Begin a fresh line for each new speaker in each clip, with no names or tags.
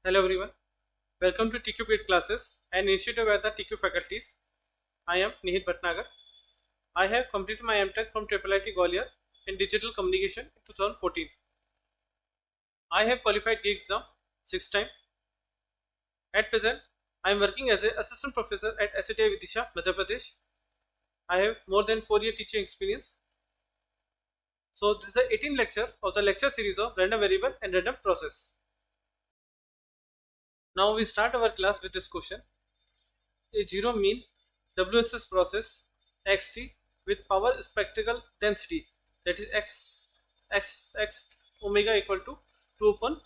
Hello everyone, welcome to TQ Grid classes, an initiative by the TQ faculties. I am Nihit Bhatnagar. I have completed my MTech from IIIT Gwalior in Digital Communication in 2014. I have qualified GE exam 6 times. At present, I am working as an assistant professor at SATI Vidisha, Madhya Pradesh. I have more than 4 year teaching experience. So this is the 18th lecture of the lecture series of random variable and random process. Now we start our class with this question. A zero mean WSS process xt with power spectral density, that is x omega equal to 2 upon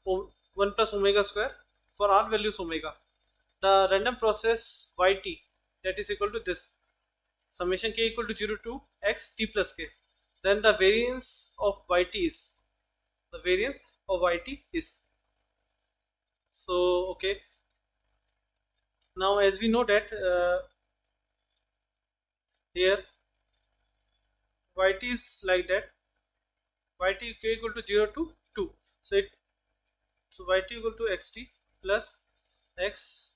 1 plus omega square for all values omega. The random process yt, that is equal to this summation k equal to 0 to x t plus k. Then the variance of yt is so okay. Now as we know that here yt is like that, yt k equal to 0 to 2, so yt equal to xt plus x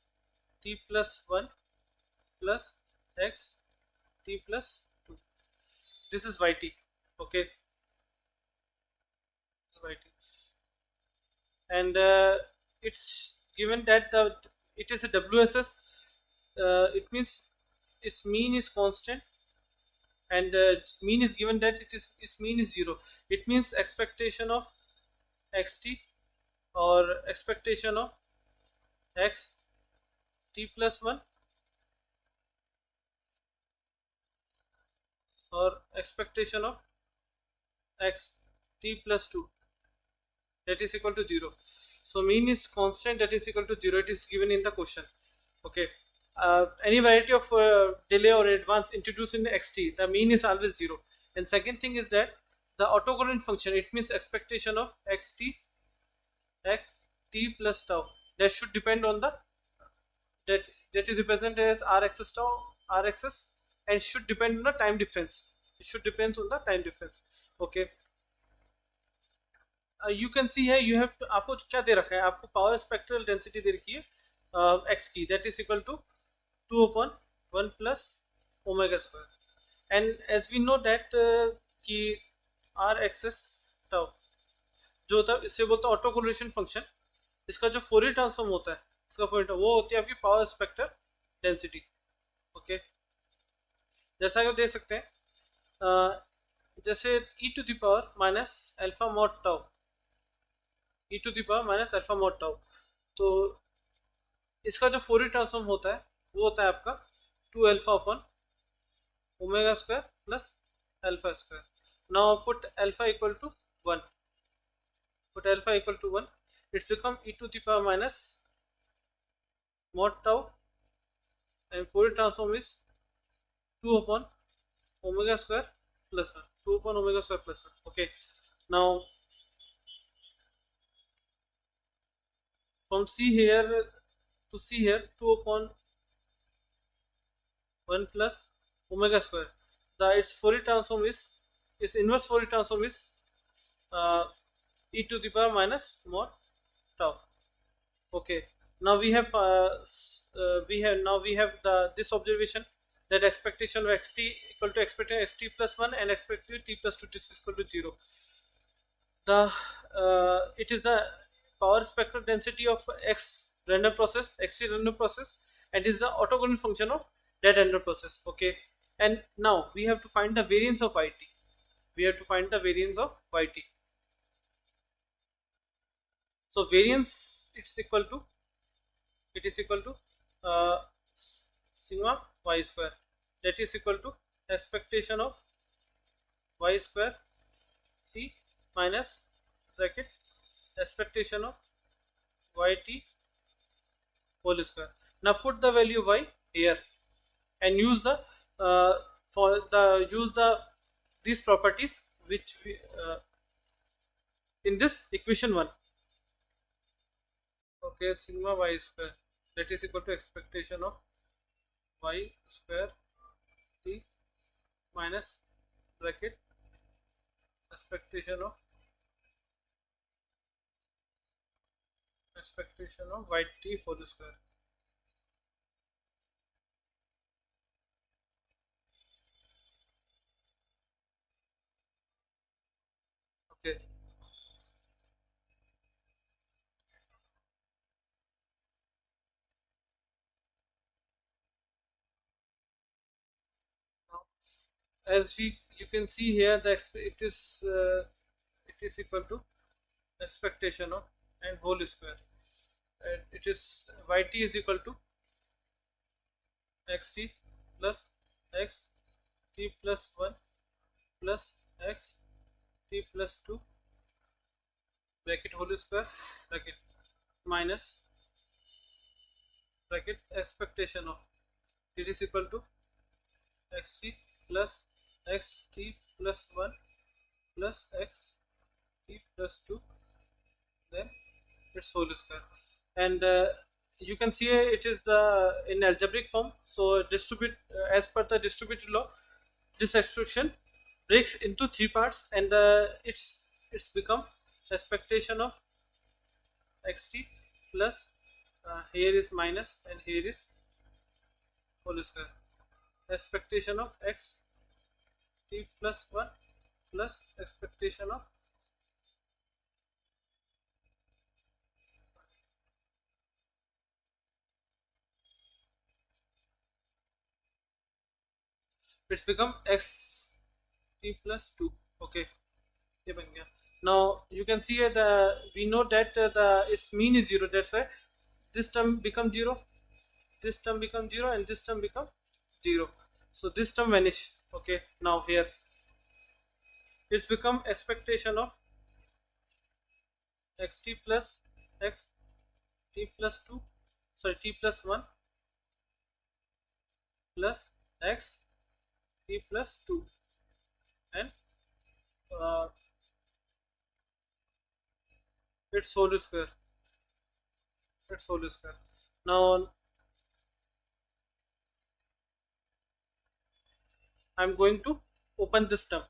t plus 1 plus x t plus 2. This is yt, okay. This is yt, and it's given that it is a WSS. It means its mean is constant, and mean is given that its mean is 0. It means expectation of xt or expectation of x t plus 1 or expectation of x t plus 2, that is equal to 0. So mean is constant, that is equal to 0. It is given in the question, okay. Any variety of delay or advance introduced in xt, the mean is always 0. And second thing is that the autocurrent function, it means expectation of x t plus tau, that should depend on the that is represented as rxs tau rxs, and should depend on the time difference. It should depend on the time difference, okay. You can see here you have to, आपको क्या दे रखा है, आपको power spectral density दे रखी है x की, that is equal to 2 upon 1 plus omega square. And as we know that कि r axis tau जो होता है, इससे बोलता है ऑटो कोरिलेशन फंक्शन. इसका जो फोरियर ट्रांसफॉर्म होता है, इसका फोरियर वो होती है आपकी पावर स्पेक्ट्रल डेंसिटी, ओके. जैसा कि आप देख सकते हैं, जैसे e to the power minus alpha mod tau, e to the power minus alpha mod tau, तो इसका जो फोरियर ट्रांसफॉर्म होता है वो होता है आपका 2 alpha upon omega square plus alpha square. Now put alpha equal to 1, put alpha equal to 1, it's become e to the power minus mod tau, and Fourier transform is 2 upon omega square plus 1, 2 upon omega square plus 1, okay. Now from C here to C here, 2 upon 1 plus omega square, its Fourier transform is, its inverse Fourier transform is e to the power minus mod tau, okay. Now we have this observation, that expectation of xt equal to expectation xt plus 1 and expectation t plus 2 is equal to 0. It is the power spectral density of x random process, xt random process, and is the orthogonal function of that random process, okay. And now we have to find the variance of yt. So variance, it is equal to sigma y square, that is equal to expectation of y square t minus bracket expectation of yt whole square. Now put the value y here and use these properties which we in this equation 1, okay. Sigma y square, that is equal to expectation of y square t minus bracket expectation of expectation of yt whole square. Okay. Now, as you can see here, it is equal to expectation of and whole square, and it is yt is equal to xt plus x t plus 1 plus x t plus 2 bracket whole square bracket minus bracket expectation of it is equal to xt plus xt plus 1 plus x t plus 2, then its whole square. And you can see it is the in algebraic form, so distribute as per the distributive law, this expression breaks into three parts, and it's become expectation of xt plus here is minus and here is whole square, expectation of x t plus 1 plus expectation of it's become x t plus 2. Okay, ये बन गया. Now you can see we know that the its mean is 0, that's why this term becomes 0, this term becomes 0, and this term becomes 0, so this term vanish. Okay, now here it's become expectation of xt plus x t plus 2, sorry, t plus 1 plus x t plus 2, and its whole square, its whole square. Now I'm going to open this term,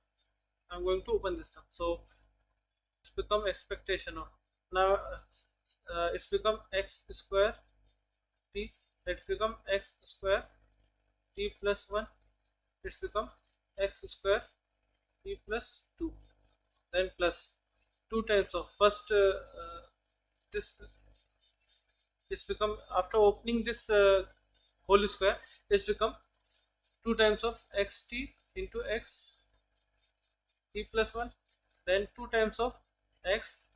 I'm going to open this term, so it's become expectation of, now it's become x square t, it's become x square t plus 1, it's become x square t plus 2, then plus 2 times of first this, it's become, after opening this whole square, it's become 2 times of xt into x t plus 1, then 2 times of x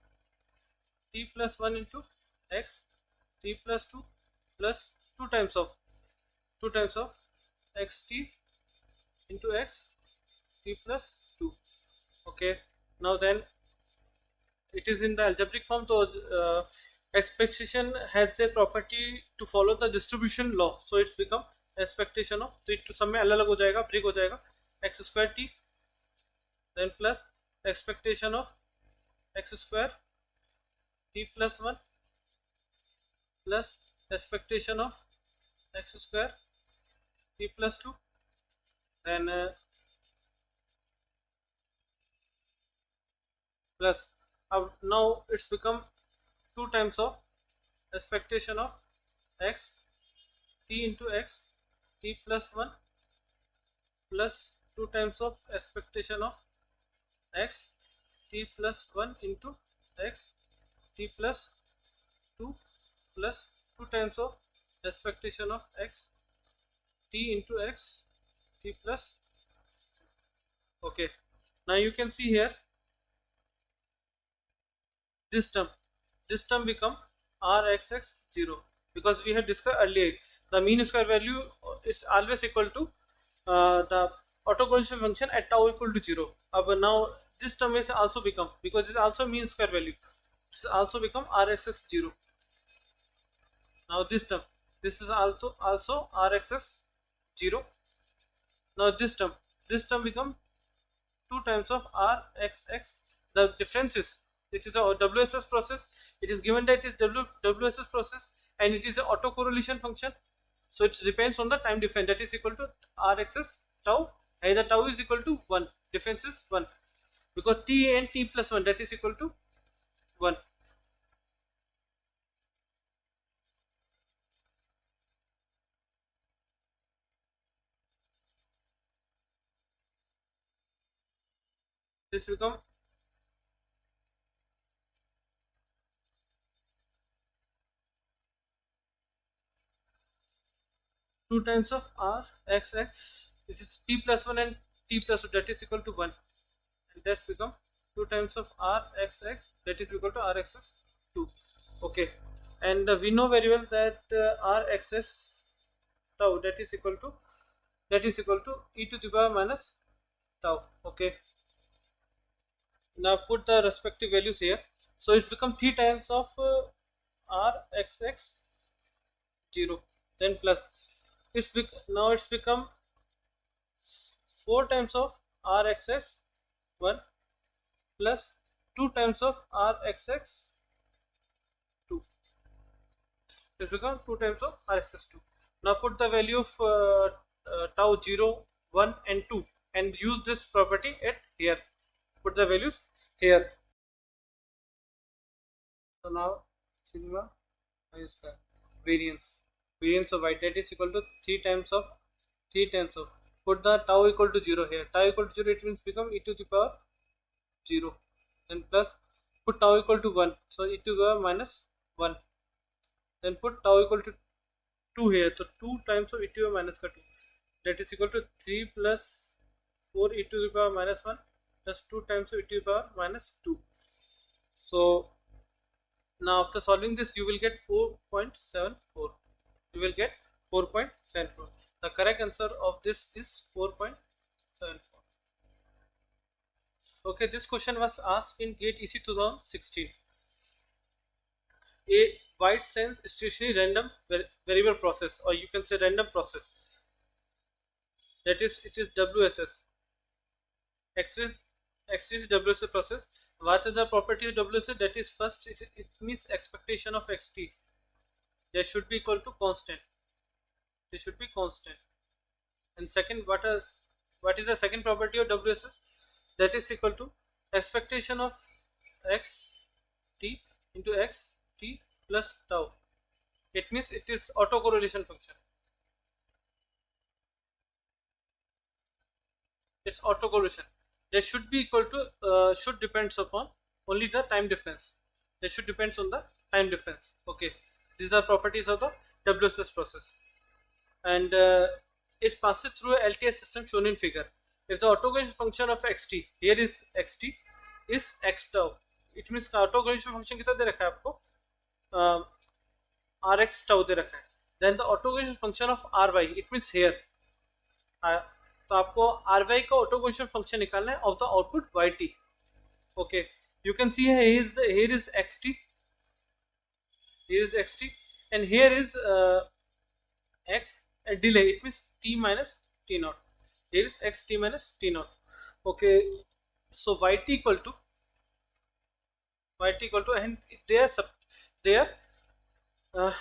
t plus 1 into x t plus 2 plus 2 times of xt into x t plus 2. Okay, now then it is in the algebraic form, so expectation has a property to follow the distribution law, so it's become expectation of, तो it सब में अलग अलग हो जाएगा, break हो जाएगा, x square t, then plus expectation of x square t plus 1 plus expectation of x square t plus 2, then plus now it's become 2 times of expectation of x t into x t plus 1 plus 2 times of expectation of x t plus 1 into x t plus 2 plus 2 times of expectation of x t into x t plus. Okay, now you can see here this term become rxx 0, because we had discussed earlier the mean square value is always equal to the orthogonal function at tau equal to 0. Now this term is also become, because it is also mean square value, this also become rxx 0. Now this term, this is also rxx 0. Now this term become 2 times of rxx. The difference is, it is a WSS process, it is given that it is WSS process, and it is an autocorrelation function, so it depends on the time difference, that is equal to rxs tau, and the tau is equal to 1, difference is 1, because t and t plus 1, that is equal to 1. this become 2 times of r x x, which is t plus 1 and t plus 2, that is equal to 1, and that's become 2 times of r x x, that is equal to r x x 2. Okay, and we know very well that r x s tau, that is equal to e to the power minus tau. Okay, now put the respective values here. So it's become 3 times of r x x 0, then plus now it's become 4 times of r x s 1 plus 2 times of r x x 2. It's become 2 times of r x s 2. Now put the value of tau 0, 1 and 2 and use this property at here. Put the values here. So now sigma y square variance of y, that is equal to 3 times of, put the tau equal to 0 here. Tau equal to 0, it means become e to the power 0, then plus put tau equal to 1, so e to the power minus 1, then put tau equal to 2 here, so 2 times of e to the power minus 2, that is equal to 3 plus 4 e to the power minus 1 plus 2 times of e to the power minus 2. So now after solving this, you will get 4.74. You will get 4.74. The correct answer of this is 4.74. Okay, this question was asked in GATE EC 2016. A wide sense stationary random variable process, or you can say random process, that is, it is WSS. X is WSS process. What is the property of WSS? That is, first it means expectation of xt, that should be equal to constant. They should be constant. And second, what is the second property of WSS? That is equal to expectation of x t into x t plus tau. It means it is autocorrelation function. It's autocorrelation. They should be equal to should depends upon only the time difference. They should depends on the time difference. Okay, these are properties of the WSS process, and it passes through a LTS system shown in figure. If the autocorrelation function of xt, here is xt, is x tau, it means autocorrelation function कितना दे रखा है आपको, rx tau दे रखा है. Then the autocorrelation function of ry, it means here, तो आपको ry का autocorrelation function निकालना है of the output yt. Okay, you can see here is xt, and here is x and delay, it means t minus t naught. Here is x t minus t naught. Okay, so yt equal to and there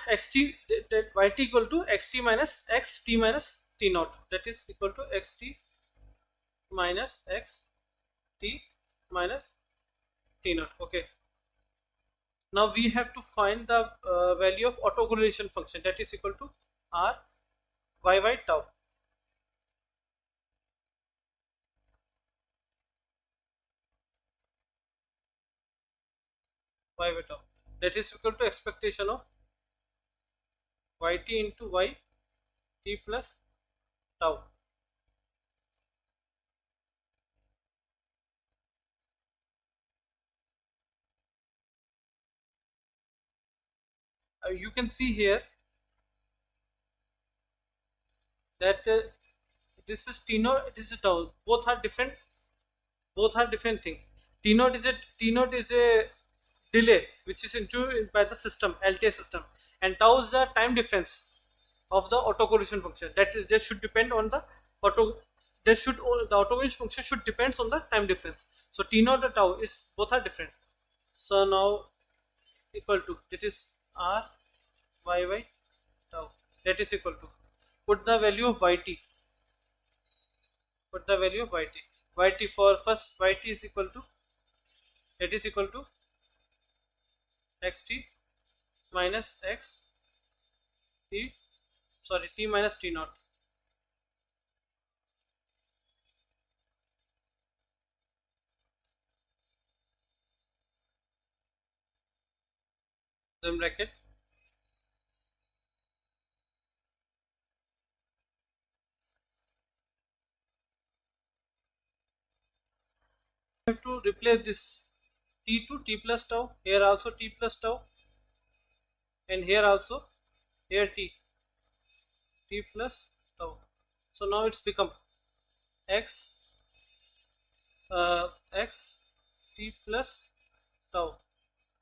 xt, that yt equal to xt minus x t minus t naught, that is equal to xt minus x t minus t naught. Okay, now we have to find the value of autocorrelation function, that is equal to r y tau. Y tau, that is equal to expectation of yt into y t plus tau. You can see here that this is t naught, this is tau. Both are different thing. T naught is a delay which is introduced by the system, LTS system, and tau is the time difference of the autocorrelation function. That should depend on the the autocorrelation function should depends on the time difference. So t naught and tau is both are different. So now equal to, that is r y tau, that is equal to, put the value of yt. Yt for first, yt is equal to, that is equal to xt minus x t, sorry, t minus t naught. then bracket have to replace this t to t plus tau, here also t plus tau, and here also, here t plus tau. So now it's become x x t plus tau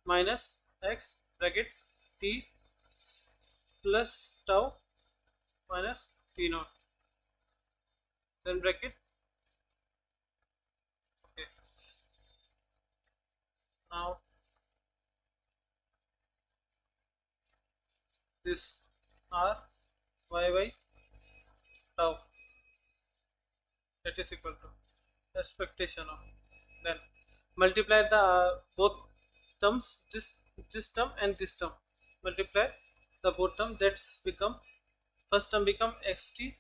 minus x bracket t plus tau minus t naught, then bracket. Okay, now this r y tau, that is equal to expectation of, then multiply the both terms, this term and this term, multiply the both term, that's become, first term become xt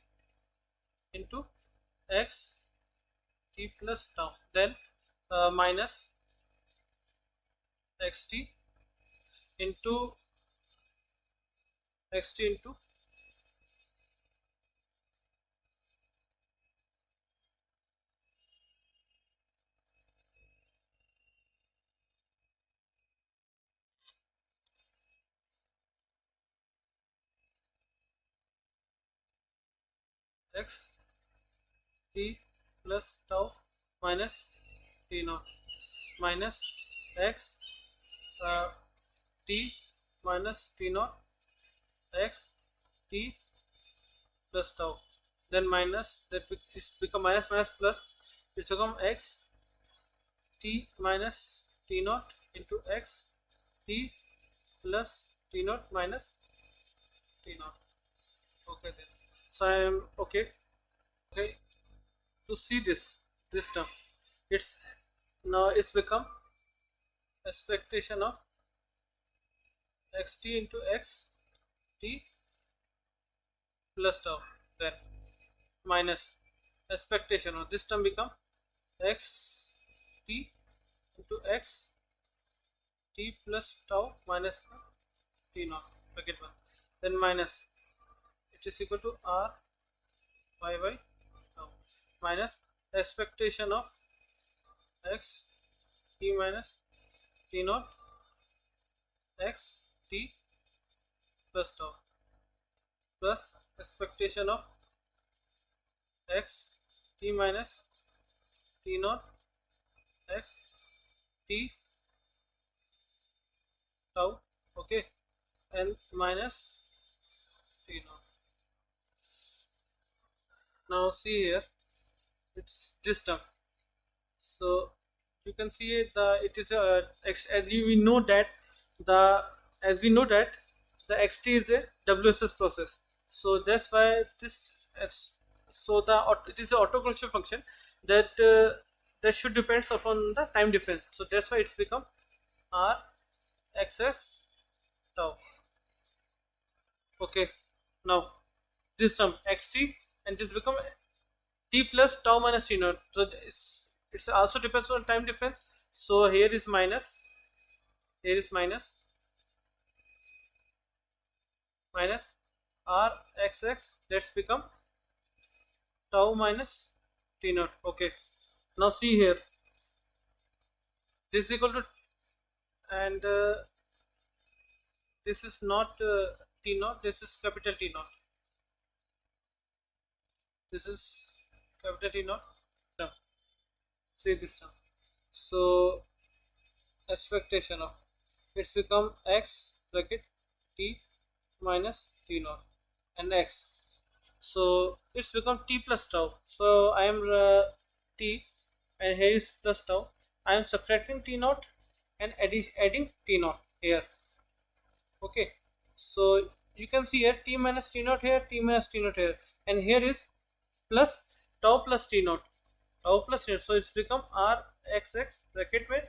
into x t plus tau, then minus xt into xt into x t plus tau minus t naught minus x t minus t naught x t plus tau, then minus, that it's become minus minus plus, it's become x t minus t naught into x t plus t naught minus t naught. Okay, then so I am okay. Okay, to see this term, it's now it's become expectation of xt into x t plus tau, then minus expectation of this term become x t into x t plus tau minus t naught bracket 1, then minus, it is equal to r y tau minus expectation of x t minus t naught x t plus tau plus expectation of x t minus t naught x t tau, okay, and minus t naught. Now see here, it's this term, so you can see it is a x, as we know that the, as we know that the xt is a WSS process, so that's why this x, so it is an autocorrection function that that should depends upon the time difference, so that's why it's become r xs tau. Okay, now this term xt and this become t plus tau minus t naught, so it's also depends on time difference, so here is minus, here is minus minus r xx, let's become tau minus t naught. Okay, now see here, this is equal to, and this is not t naught, this is capital T naught, this is capital T naught term, see this term, so expectation of, it's become x bracket t minus t naught and x, so it's become t plus tau, so I am t and here is plus tau, I am subtracting t naught and adding t naught here. Okay, so you can see here t minus t naught here, t minus t naught here, and here is plus tau plus t naught, tau plus t naught, so it's become r xx bracket में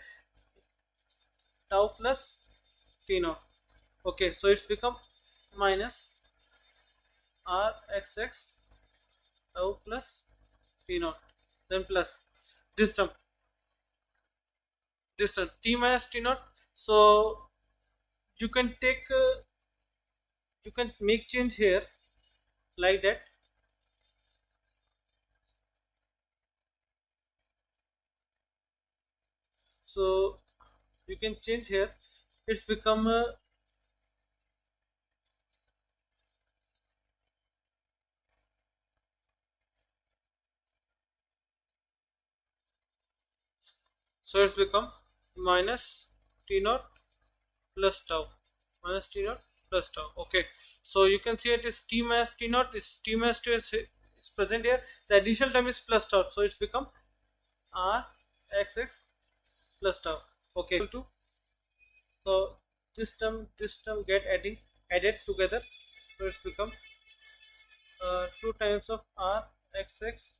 tau plus t naught. Okay, so it's become minus r xx tau plus t naught, then plus this term t minus t naught, so you can take you can make change here like that. So you can change here, it's become so it's become minus t naught plus tau, minus t naught plus tau. Okay, so you can see it is t minus t naught, is t minus 2 is present here, the additional term is plus tau, so it's become r xx plus tau. Okay, so this term get added together, so it's become 2 times of r xx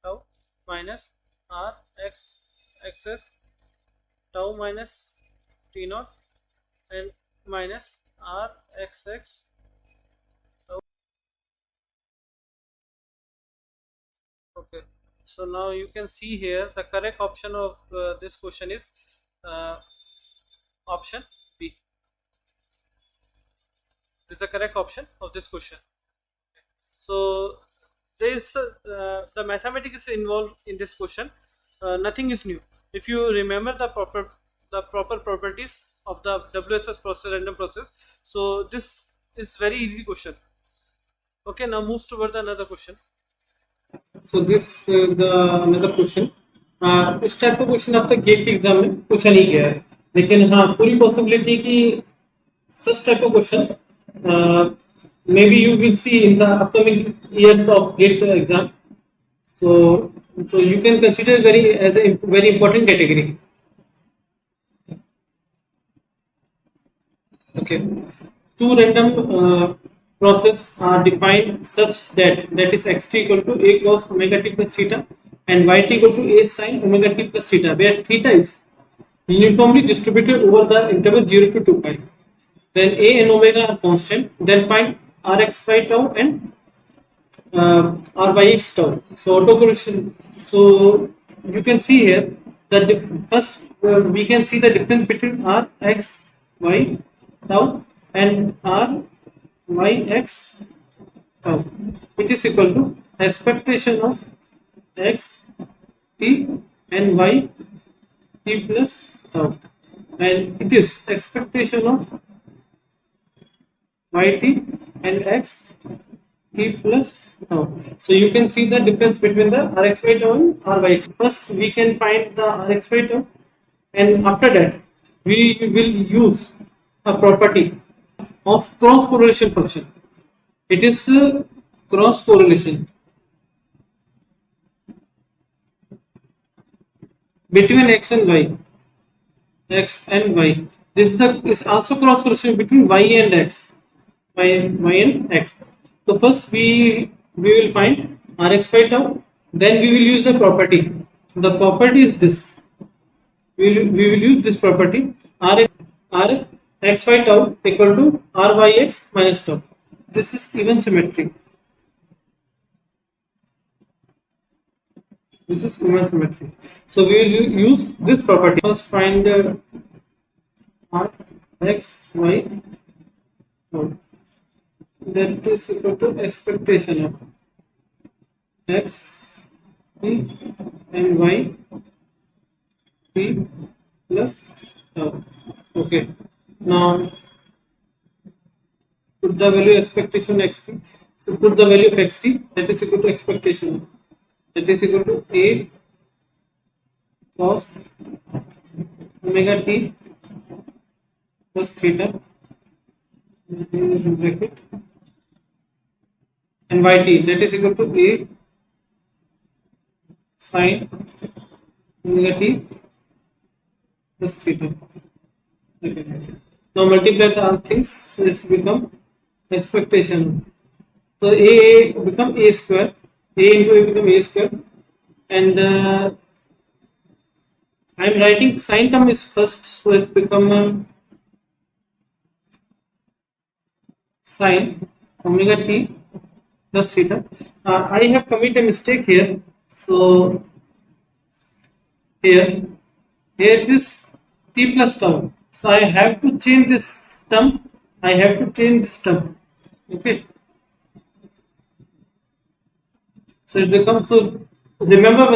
tau minus r x xs tau minus t naught and minus r xx tau. Okay, so now you can see here the correct option of this question is uh, option B. This is the correct option of this question. So there is the mathematics is involved in this question. Nothing is new. If you remember the proper properties of the WSS process, random process, so this is very easy question. Okay, now moves toward another question.
So this the another question. इस type का question आपका gate के exam में पूछा नहीं गया है, लेकिन हाँ पूरी पॉसिबिलिटी कि such type of question maybe you will see in the upcoming years of GATE exam. So you can consider as a very important category. Okay, two random process are defined such that is xt equal to a cos omega t plus theta and yt equal to a sin omega t plus theta, where theta is uniformly distributed over the interval 0 to 2 pi. Then a and omega are constant. Then find rx by tau and r by x tau. So autocorrelation. So you can see here that first we can see the difference between r x y tau and r y x tau. It is equal to expectation of x t and y t plus tau, and it is expectation of yt and x t plus tau. So you can see the difference between the rx by tau and ryx. First we can find the rx by tau, and after that we will use a property of cross correlation function. It is cross correlation between x and y. X and y. This is also cross correlation between y and x. Y and x. So first we will find rx by tau. Then we will use the property. The property is this. We will use this property. Rx by tau equal to ryx minus tau. This is even symmetry. This is even symmetry. So we will use this property. First find rx y tau. That is equal to expectation of x t and y t plus tau. Okay, now put the value expectation xt. So put the value of xt, that is equal to expectation, that is equal to a cos omega t plus theta bracket and yt, that is equal to a sin omega t plus theta. Okay. Now multiply all things, so it's become expectation. So a become a square, a into a become a square, and I am writing sin term is first, so it's become sin omega t plus theta. I have committed a mistake here. So here it is t plus tau. So I have to change this term. I have to change this term. Okay. So it becomes so. Remember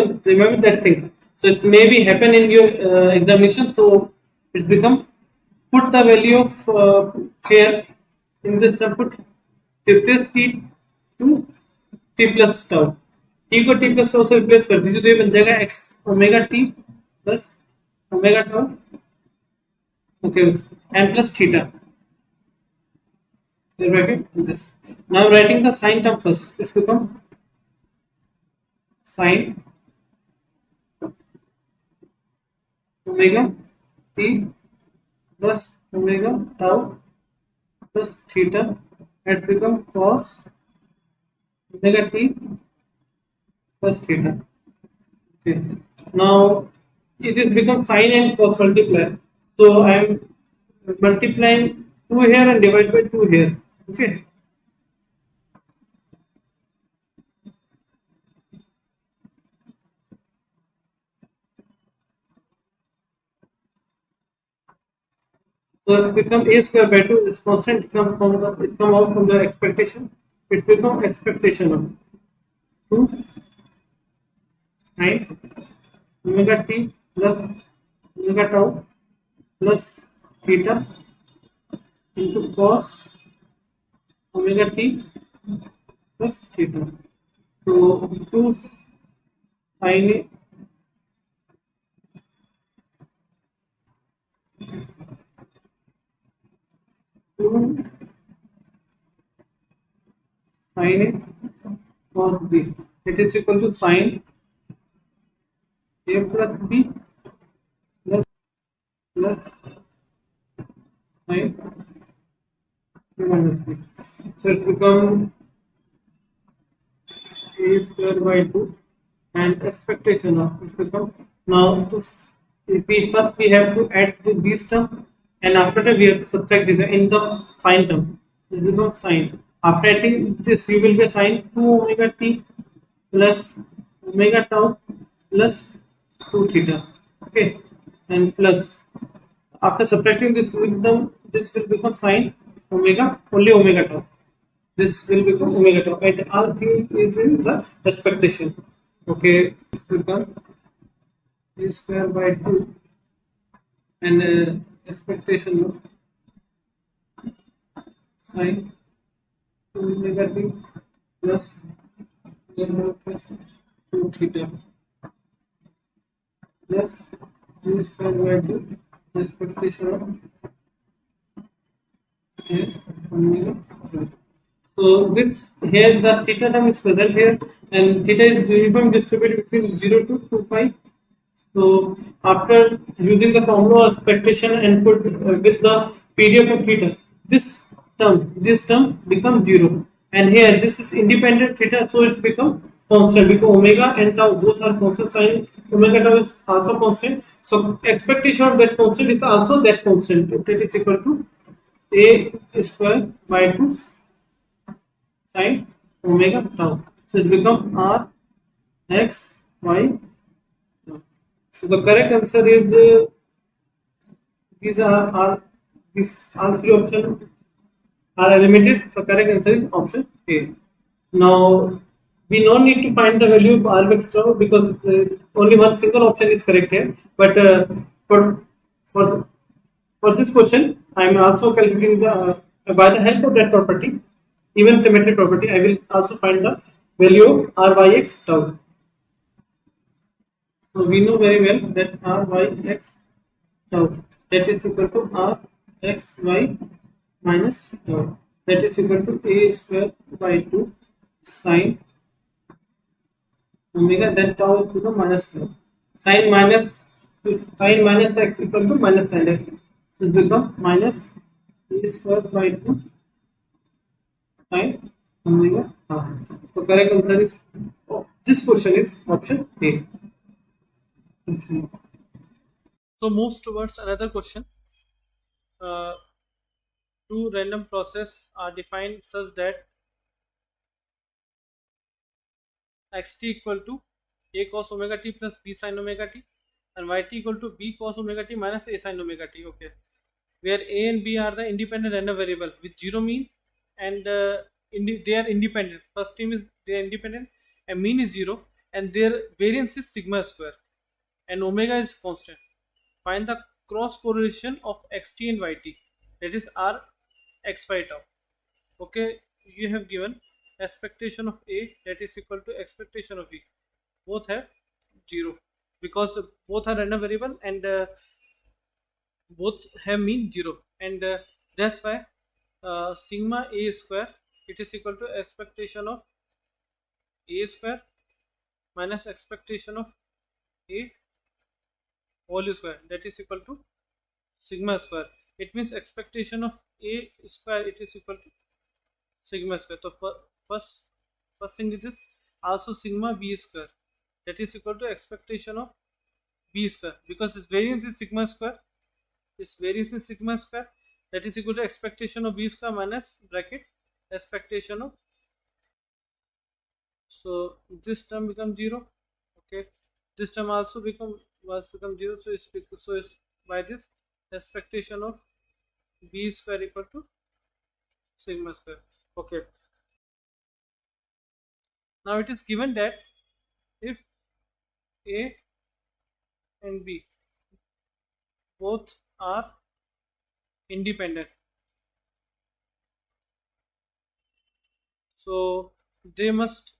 that thing. So it maybe happen in your examination. So it's become put the value of here in this term. Put replace t to t plus tau. T को t plus tau से replace कर दीजिए तो ये बन जाएगा x omega t plus omega tau. Okay, and plus theta. You're writing this. Now I'm writing the sine term first. It's become sine omega t plus omega tau plus theta. It's become cos omega t plus theta. Okay. Now it is become sine and cos multiply. So I am multiplying 2 here and divide by 2 here. Okay. So it's become a square by 2 is constant. It come out from the expectation. It's become expectation of 2 sine omega t plus omega tau plus theta into cos omega t plus theta. So 2 sine 2 sine A cos B. It is equal to sine A plus B plus sine A minus B. So it's become A square by 2 and expectation of it's become now to if we first we have to add these term and after that we have to subtract the in the sine term. This becomes sine. After adding this you will get sine 2 omega t plus omega tau plus 2 theta. Okay, and plus after subtracting this with them this will become sine omega only omega tau. This will become omega tau and all thing is in the expectation. Okay, this become a square by 2 and expectation of sine 2 omega t plus omega plus 2 theta plus a square by 2 expectation of omega tau. So this here the theta term is present here and theta is uniform distributed between 0 to 2 pi. So after using the formula of expectation and put with the PDF of theta, this term becomes 0 and here this is independent theta, so it's become constant because omega and tau both are constant. Sine omega tau is also constant, so expectation of that constant is also that constant. That is equal to a square by 2 sine omega tau. So it's become r x y. So the correct answer is these are these all three options are eliminated. So correct answer is option A. Now we no need to find the value of r x tau because only one single option is correct here. But for for for this question, I am also calculating the by the help of that property, even symmetry property. I will also find the value of r y x tau. So we know very well that r y x tau that is equal to r x y minus tau that is equal to a square by 2 sine omega then tau is equal to minus tau. Sine minus x equal to minus sine x. So it become minus a square by 2 sine omega tau. So correct answer is this question is option A.
So moves towards another question. Two random processes are defined such that xt equal to a cos omega t plus b sin omega t and yt equal to b cos omega t minus a sin omega t. Okay, where a and b are the independent random variable with zero mean, and they are independent. First term is they are independent and mean is zero, and their variance is sigma square, and omega is constant. Find the cross correlation of xt and yt, that is r x y tau. Okay, you have given expectation of a that is equal to expectation of b, both have 0 because both are random variable, and both have mean 0, and that's why sigma a square, it is equal to expectation of a square minus expectation of a whole square, that is equal to sigma square. It means expectation of a square, it is equal to sigma square. So first thing it is also sigma b square, that is equal to expectation of b square, because its variance is sigma square. Its variance is sigma square, that is equal to expectation of b square minus bracket expectation of. So this term becomes 0. Okay, this term also become 0. So it's by this expectation of b square equal to sigma square. Okay, now it is given that if a and b both are independent, so they must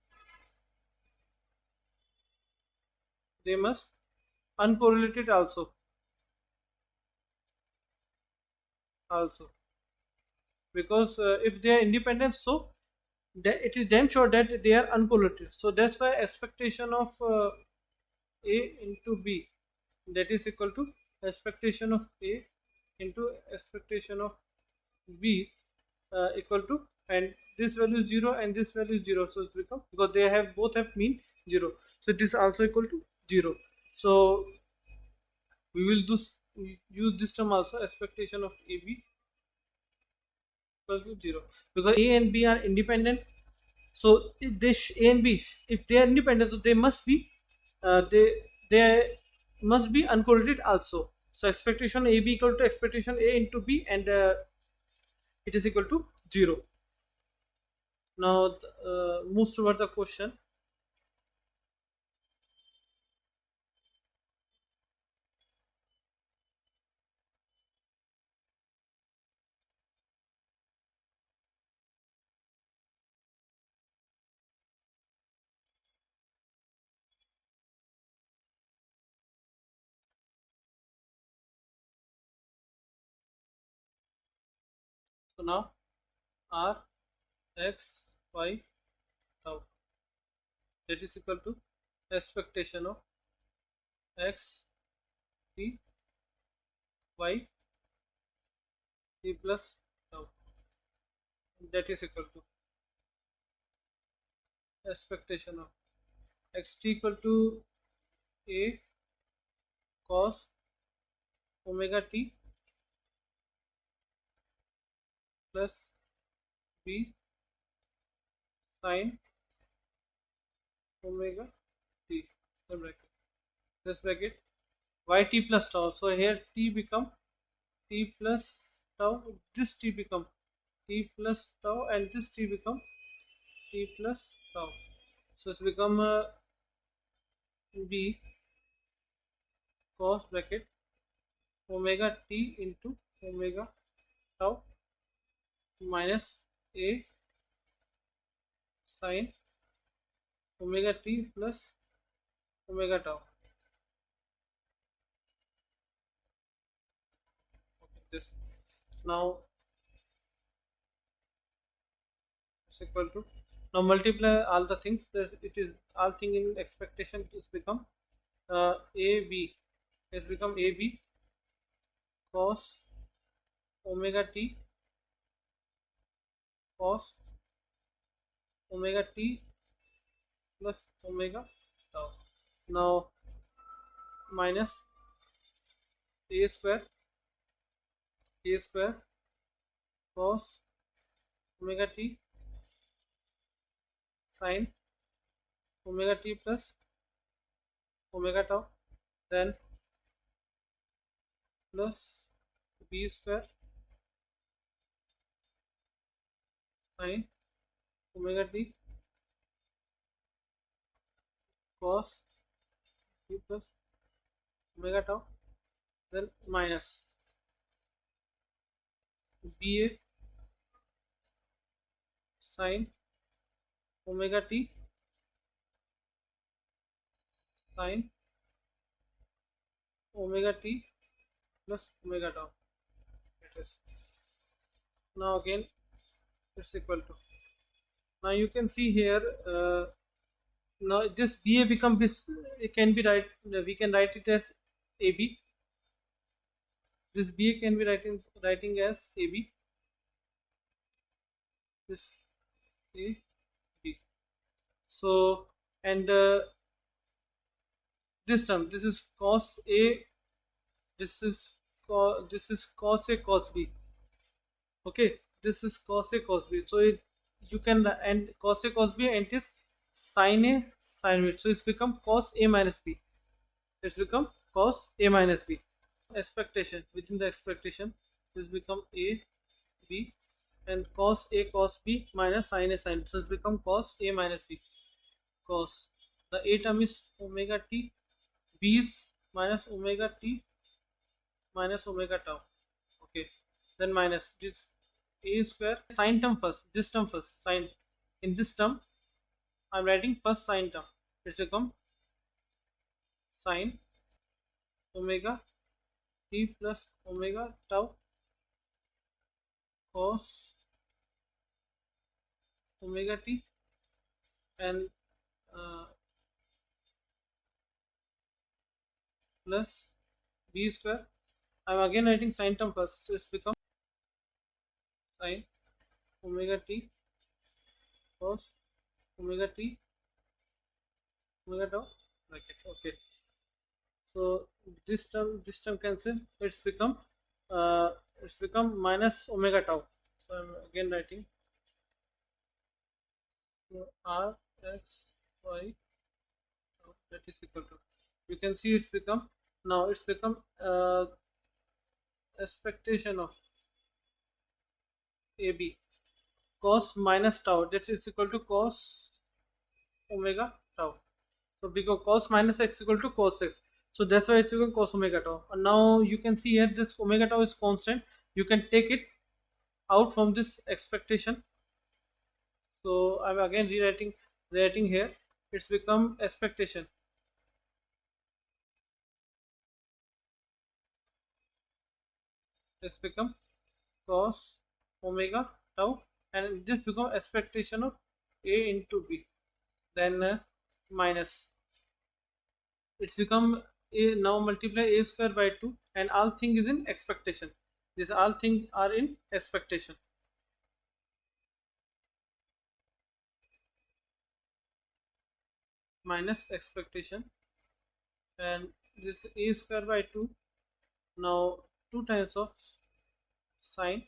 uncorrelated also, because if they are independent, so it is damn sure that they are uncorrelated. So that's why expectation of a into b, that is equal to expectation of a into expectation of b equal to, and this value is 0 and this value is 0, so it's become, because they have both have mean 0, so this is also equal to 0. So we will use this term also, expectation of ab equal to 0, because a and b are independent. So if this a and b, if they are independent, so they must be they must be uncorrelated also. So expectation ab equal to expectation a into b, and it is equal to 0. Now moves toward the question. So now r x y tau, that is equal to expectation of x t y t plus tau, that is equal to expectation of x t equal to a cos omega t plus b sin omega t, the bracket, this bracket yt plus tau. So here t become t plus tau, this t become t plus tau, and this t become t plus tau. So it's become b cos bracket omega t into omega tau minus a sin omega t plus omega tau. Okay, this now is equal to, now multiply all the things, it is all thing in expectation is become ab, it become ab cos omega t cos omega t plus omega tau. Now minus a square cos omega t sin omega t plus omega tau, then plus b square sin omega t cos t plus omega tau, then minus ba sin omega t sin omega t plus omega tau. It is now again it's equal to, now you can see here now this ba become this, it can be we can write it as ab, this ba can be writing as ab, this a b. So and this term, this is cos a, this is cos a cos b. Okay, this is cos a cos b, so you can, and cos a cos b, and it is sin a sin b, so it's become cos a minus b, it's become cos a minus b. Expectation, within the expectation, this become a b, and cos a cos b minus sin a sin b, so it's become cos a minus b, cos, the a term is omega t, b is minus omega t minus omega tau. Okay, then minus this a square, sine term first, this term first, sine, in this term I'm writing first sine term, it's become sine omega t plus omega tau cos omega t, and plus b square, I'm again writing sine term first, so it's become sine omega t cos omega t omega tau, like it. Okay, so this term cancel, it's become minus omega tau, so I'm again writing r x y tau, that is equal to, you can see it's become, now it's become expectation of ab cos minus tau, that is equal to cos omega tau. So because cos minus x equal to cos x, so that's why it's equal to cos omega tau. And now you can see here this omega tau is constant, you can take it out from this expectation. So I'm again rewriting here, it's become expectation, it's become cos omega tau, and this become expectation of a into b, then minus, it's become a, now multiply a square by 2, and all thing is in expectation, these all things are in expectation, minus expectation, and this a square by 2, now 2 times of sine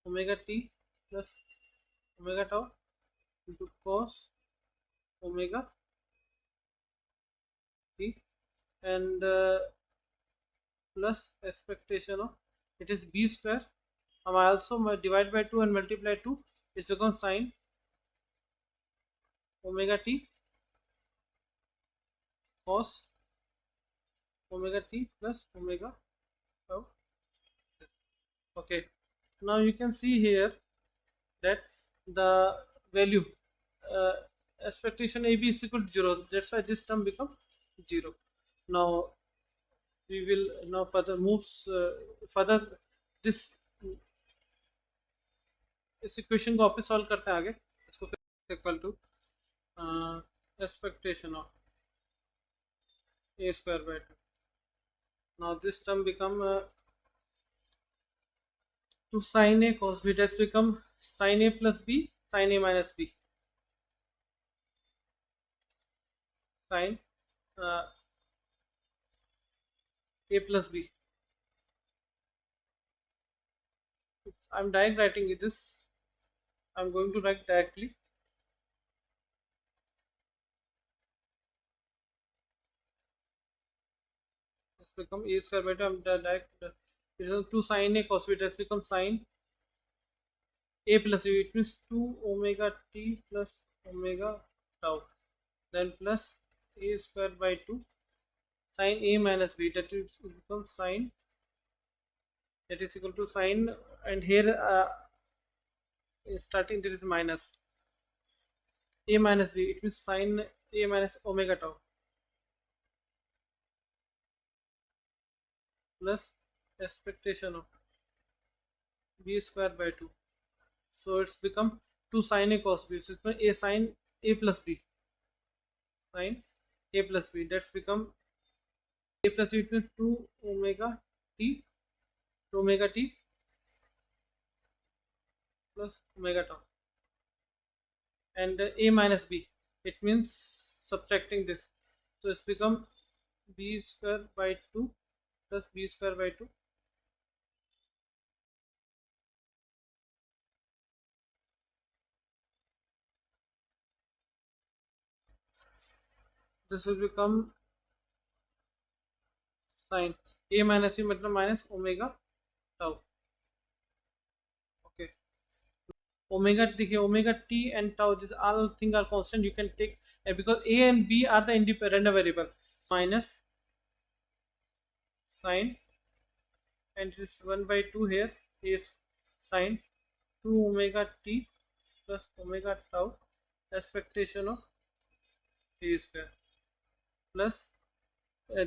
omega t plus omega tau into cos omega t, and plus expectation of, it is b square, I also divide by 2 and multiply 2, it's become sine omega t cos omega t plus omega tau. Okay, now you can see here that the value expectation ab is equal to 0, that's why this term becomes 0. Now we will now further moves further this, इस equation को वापस solve करते हैं आगे, इसको equal to expectation of a square by 2, now this term become 2 sin a cos b, that's become sin a plus b sin a minus b, sin a plus b, I'm direct writing it, this I'm going to write directly, it's become a square by 2, I'm direct, it is 2 sin a cos b, that's become sin a plus b, it means 2 omega t plus omega tau, then plus a square by 2 sine a minus b, that is become sine, that is equal to sine, and here starting there is minus a minus b, it means sine a minus omega tau plus expectation of b square by 2. So it's become 2 sine a cos b, so it's a sine a plus b, sine a plus b, that's become a plus b, it means 2 omega t, 2 omega t plus omega tau, and a minus b, it means subtracting this, so it's become b square by 2 plus b square by 2 this will become sine a minus b मतलब minus omega tau. Okay, omega देखिए, omega t and tau, this all things are constant, you can take, because a and b are the independent variable, minus sine, and this 1 by 2 here is sine 2 omega t plus omega tau expectation of a square plus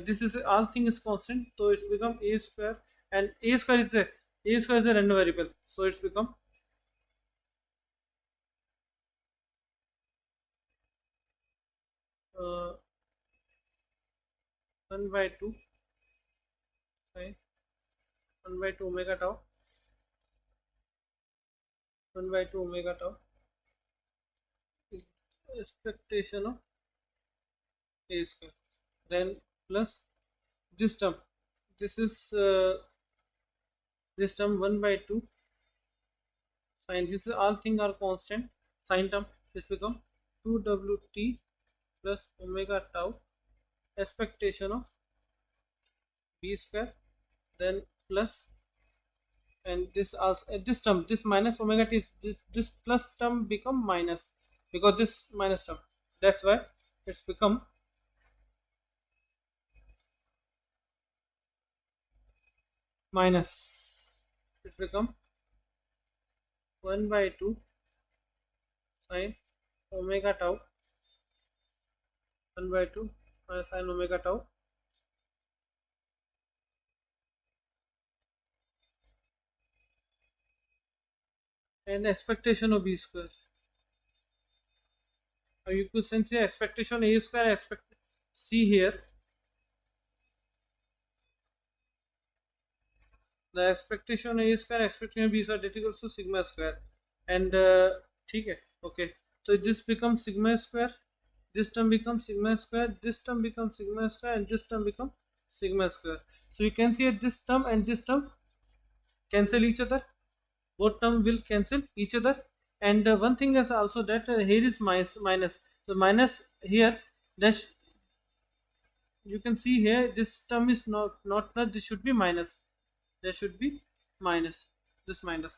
this is all thing is constant, so it's become a square, and a square is a random variable, so it's become uh, 1 by 2 sine 1 by 2 omega tau 1 by 2 omega tau expectation of a square, then plus this term, this is this term 1 by 2 sine, this is all things are constant, sine term, this become 2wt plus omega tau expectation of b square, then plus, and this also this term, this minus omega t, this plus term become minus because this minus term, that's why it's become minus, it become 1 by 2 sine omega tau 1 by 2 sine omega tau and expectation of b square. Now you could sense here expectation a square, expect see here the expectation a square, expectation b square, that is also sigma square, and ठीक है, okay, so this becomes sigma square, this term becomes sigma square, this term becomes sigma square, and this term becomes sigma square. So you can see this term and this term cancel each other, both term will cancel each other, and one thing is also that here is minus, so minus here, dash, you can see here this term is not plus, this should be minus, there should be minus, this minus.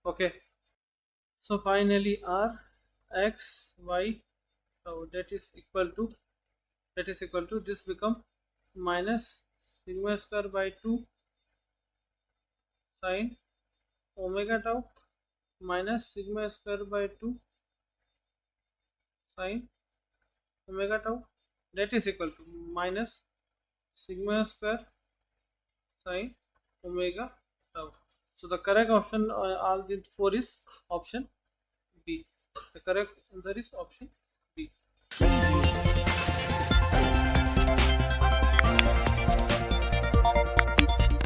Okay, so finally r x y tau, that is equal to this become minus sigma square by 2 sine omega tau minus sigma square by 2 sine omega tau, that is equal to minus sigma square sine omega tau. So the correct option all the 4 is option B. The correct answer is option B.